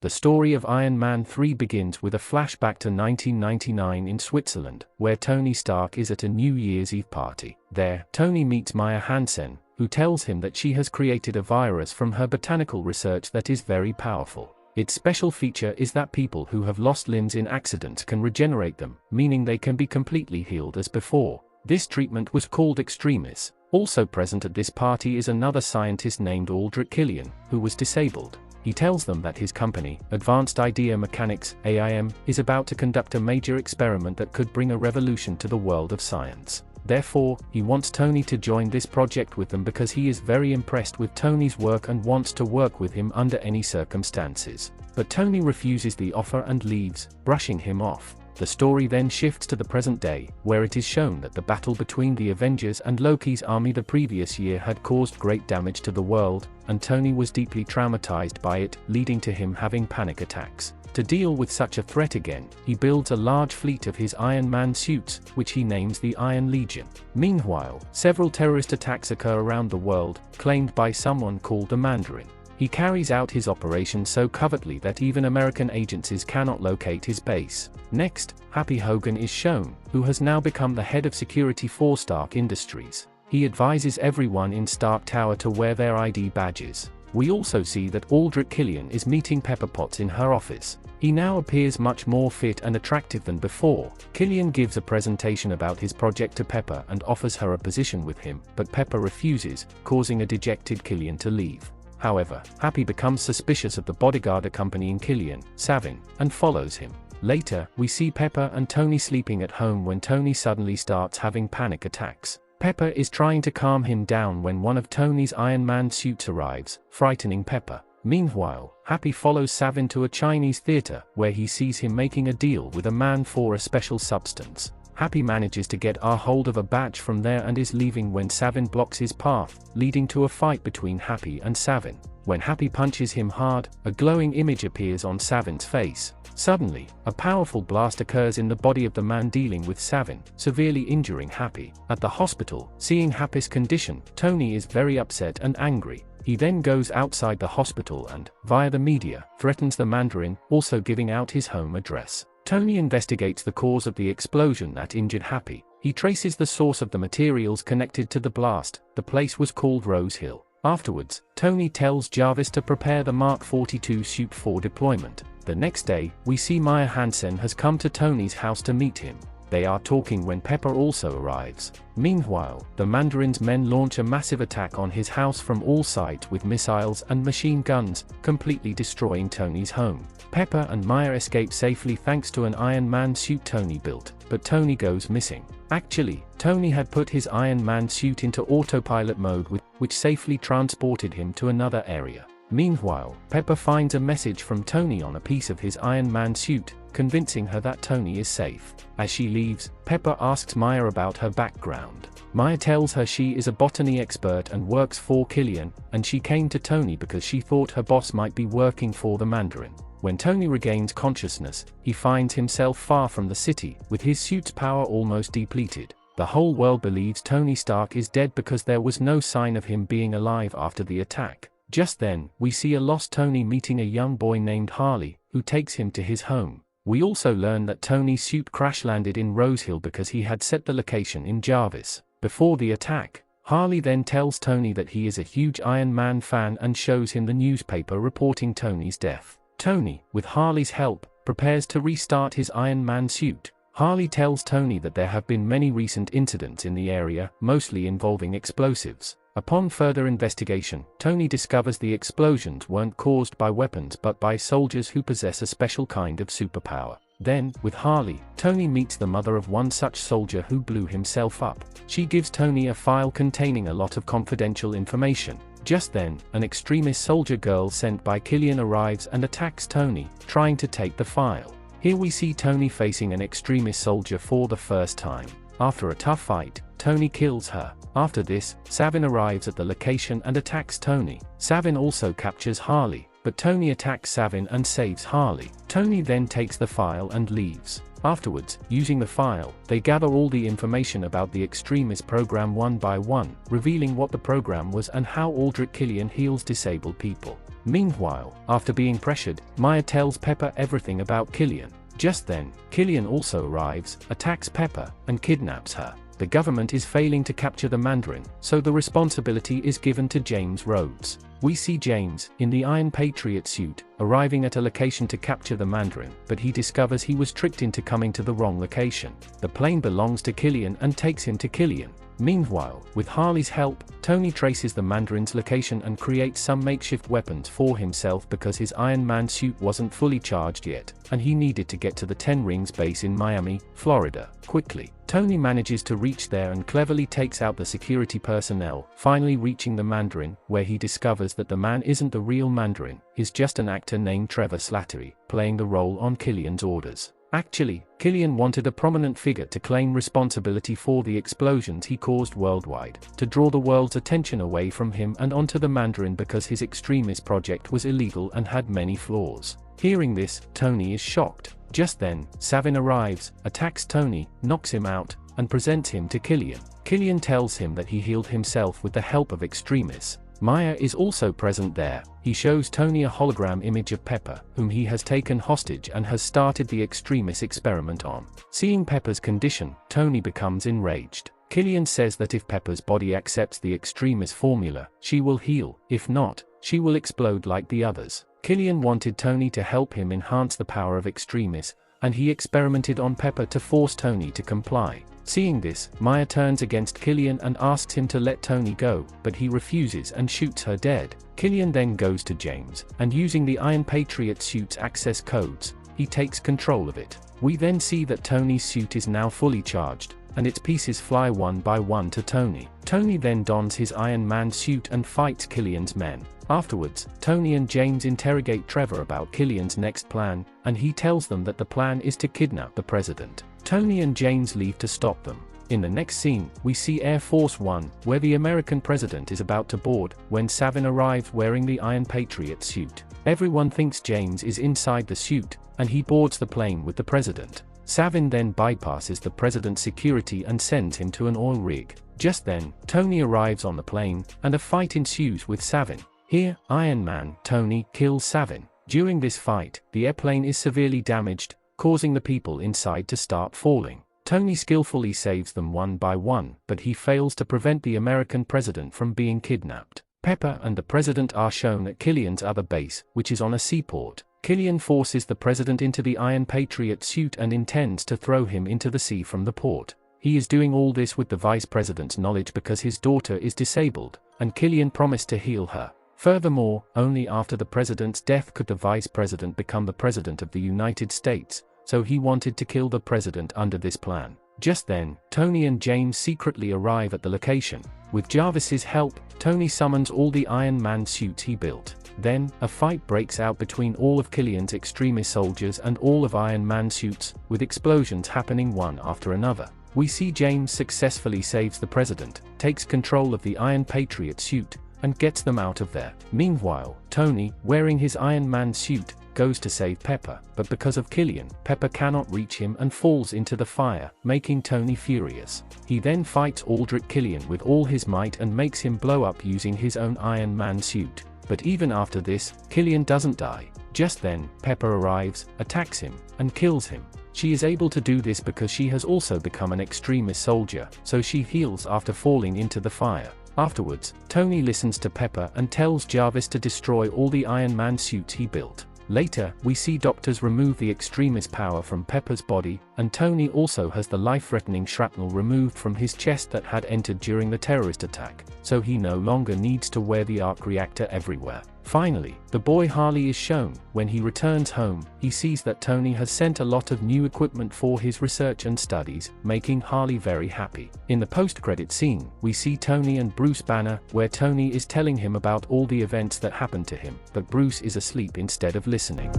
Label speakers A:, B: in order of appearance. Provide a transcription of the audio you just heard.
A: The story of Iron Man 3 begins with a flashback to 1999 in Switzerland, where Tony Stark is at a New Year's Eve party. There, Tony meets Maya Hansen, who tells him that she has created a virus from her botanical research that is very powerful. Its special feature is that people who have lost limbs in accidents can regenerate them, meaning they can be completely healed as before. This treatment was called Extremis. Also present at this party is another scientist named Aldrich Killian, who was disabled. He tells them that his company, Advanced Idea Mechanics, AIM, is about to conduct a major experiment that could bring a revolution to the world of science. Therefore, he wants Tony to join this project with them because he is very impressed with Tony's work and wants to work with him under any circumstances. But Tony refuses the offer and leaves, brushing him off. The story then shifts to the present day, where it is shown that the battle between the Avengers and Loki's army the previous year had caused great damage to the world, and Tony was deeply traumatized by it, leading to him having panic attacks. To deal with such a threat again, he builds a large fleet of his Iron Man suits, which he names the Iron Legion. Meanwhile, several terrorist attacks occur around the world, claimed by someone called the Mandarin. He carries out his operation so covertly that even American agencies cannot locate his base. Next, Happy Hogan is shown, who has now become the head of security for Stark Industries. He advises everyone in Stark Tower to wear their ID badges. We also see that Aldrich Killian is meeting Pepper Potts in her office. He now appears much more fit and attractive than before. Killian gives a presentation about his project to Pepper and offers her a position with him, but Pepper refuses, causing a dejected Killian to leave. However, Happy becomes suspicious of the bodyguard accompanying Killian, Savin, and follows him. Later, we see Pepper and Tony sleeping at home when Tony suddenly starts having panic attacks. Pepper is trying to calm him down when one of Tony's Iron Man suits arrives, frightening Pepper. Meanwhile, Happy follows Savin to a Chinese theater, where he sees him making a deal with a man for a special substance. Happy manages to get a hold of a badge from there and is leaving when Savin blocks his path, leading to a fight between Happy and Savin. When Happy punches him hard, a glowing image appears on Savin's face. Suddenly, a powerful blast occurs in the body of the man dealing with Savin, severely injuring Happy. At the hospital, seeing Happy's condition, Tony is very upset and angry. He then goes outside the hospital and, via the media, threatens the Mandarin, also giving out his home address. Tony investigates the cause of the explosion that injured Happy. He traces the source of the materials connected to the blast. The place was called Rose Hill. Afterwards, Tony tells Jarvis to prepare the Mark 42 suit for deployment. The next day, we see Maya Hansen has come to Tony's house to meet him. They are talking when Pepper also arrives. Meanwhile, the Mandarin's men launch a massive attack on his house from all sides with missiles and machine guns, completely destroying Tony's home. Pepper and Maya escape safely thanks to an Iron Man suit Tony built, but Tony goes missing. Actually, Tony had put his Iron Man suit into autopilot mode which safely transported him to another area. Meanwhile, Pepper finds a message from Tony on a piece of his Iron Man suit, convincing her that Tony is safe. As she leaves, Pepper asks Maya about her background. Maya tells her she is a botany expert and works for Killian, and she came to Tony because she thought her boss might be working for the Mandarin. When Tony regains consciousness, he finds himself far from the city, with his suit's power almost depleted. The whole world believes Tony Stark is dead because there was no sign of him being alive after the attack. Just then, we see a lost Tony meeting a young boy named Harley, who takes him to his home. We also learn that Tony's suit crash-landed in Rose Hill because he had set the location in Jarvis. Before the attack, Harley then tells Tony that he is a huge Iron Man fan and shows him the newspaper reporting Tony's death. Tony, with Harley's help, prepares to restart his Iron Man suit. Harley tells Tony that there have been many recent incidents in the area, mostly involving explosives. Upon further investigation, Tony discovers the explosions weren't caused by weapons but by soldiers who possess a special kind of superpower. Then, with Harley, Tony meets the mother of one such soldier who blew himself up. She gives Tony a file containing a lot of confidential information. Just then, an Extremis soldier girl sent by Killian arrives and attacks Tony, trying to take the file. Here we see Tony facing an Extremis soldier for the first time. After a tough fight, Tony kills her. After this, Savin arrives at the location and attacks Tony. Savin also captures Harley, but Tony attacks Savin and saves Harley. Tony then takes the file and leaves. Afterwards, using the file, they gather all the information about the Extremis program one by one, revealing what the program was and how Aldrich Killian heals disabled people. Meanwhile, after being pressured, Maya tells Pepper everything about Killian. Just then, Killian also arrives, attacks Pepper, and kidnaps her. The government is failing to capture the Mandarin, so the responsibility is given to James Rhodes. We see James, in the Iron Patriot suit, arriving at a location to capture the Mandarin, but he discovers he was tricked into coming to the wrong location. The plane belongs to Killian and takes him to Killian. Meanwhile, with Harley's help, Tony traces the Mandarin's location and creates some makeshift weapons for himself because his Iron Man suit wasn't fully charged yet, and he needed to get to the 10 Rings base in Miami, Florida, quickly. Tony manages to reach there and cleverly takes out the security personnel, finally reaching the Mandarin, where he discovers that the man isn't the real Mandarin, he's just an actor named Trevor Slattery, playing the role on Killian's orders. Actually, Killian wanted a prominent figure to claim responsibility for the explosions he caused worldwide, to draw the world's attention away from him and onto the Mandarin because his Extremis project was illegal and had many flaws. Hearing this, Tony is shocked. Just then, Savin arrives, attacks Tony, knocks him out, and presents him to Killian. Killian tells him that he healed himself with the help of Extremis. Maya is also present there. He shows Tony a hologram image of Pepper, whom he has taken hostage and has started the Extremis experiment on. Seeing Pepper's condition, Tony becomes enraged. Killian says that if Pepper's body accepts the Extremis formula, she will heal. If not, she will explode like the others. Killian wanted Tony to help him enhance the power of Extremis, and he experimented on Pepper to force Tony to comply. Seeing this, Maya turns against Killian and asks him to let Tony go, but he refuses and shoots her dead. Killian then goes to James, and using the Iron Patriot suit's access codes, he takes control of it. We then see that Tony's suit is now fully charged, and its pieces fly one by one to Tony. Tony then dons his Iron Man suit and fights Killian's men. Afterwards, Tony and James interrogate Trevor about Killian's next plan, and he tells them that the plan is to kidnap the president. Tony and James leave to stop them. In the next scene, we see Air Force One, where the American president is about to board, when Savin arrives wearing the Iron Patriot suit. Everyone thinks James is inside the suit, and he boards the plane with the president. Savin then bypasses the president's security and sends him to an oil rig. Just then, Tony arrives on the plane, and a fight ensues with Savin. Here, Iron Man, Tony, kills Savin. During this fight, the airplane is severely damaged, causing the people inside to start falling. Tony skillfully saves them one by one, but he fails to prevent the American president from being kidnapped. Pepper and the president are shown at Killian's other base, which is on a seaport. Killian forces the president into the Iron Patriot suit and intends to throw him into the sea from the port. He is doing all this with the vice president's knowledge because his daughter is disabled, and Killian promised to heal her. Furthermore, only after the president's death could the vice president become the president of the United States, so he wanted to kill the president under this plan. Just then, Tony and James secretly arrive at the location. With Jarvis's help, Tony summons all the Iron Man suits he built. Then, a fight breaks out between all of Killian's Extremis soldiers and all of Iron Man suits, with explosions happening one after another. We see James successfully saves the president, takes control of the Iron Patriot suit, and gets them out of there. Meanwhile, Tony, wearing his Iron Man suit, goes to save Pepper, but because of Killian, Pepper cannot reach him and falls into the fire, making Tony furious. He then fights Aldrich Killian with all his might and makes him blow up using his own Iron Man suit. But even after this, Killian doesn't die. Just then, Pepper arrives, attacks him, and kills him. She is able to do this because she has also become an Extremis soldier, so she heals after falling into the fire. Afterwards, Tony listens to Pepper and tells Jarvis to destroy all the Iron Man suits he built. Later, we see doctors remove the Extremis power from Pepper's body, and Tony also has the life-threatening shrapnel removed from his chest that had entered during the terrorist attack, so he no longer needs to wear the arc reactor everywhere. Finally, the boy Harley is shown. When he returns home, he sees that Tony has sent a lot of new equipment for his research and studies, making Harley very happy. In the post-credit scene, we see Tony and Bruce Banner, where Tony is telling him about all the events that happened to him, but Bruce is asleep instead of listening.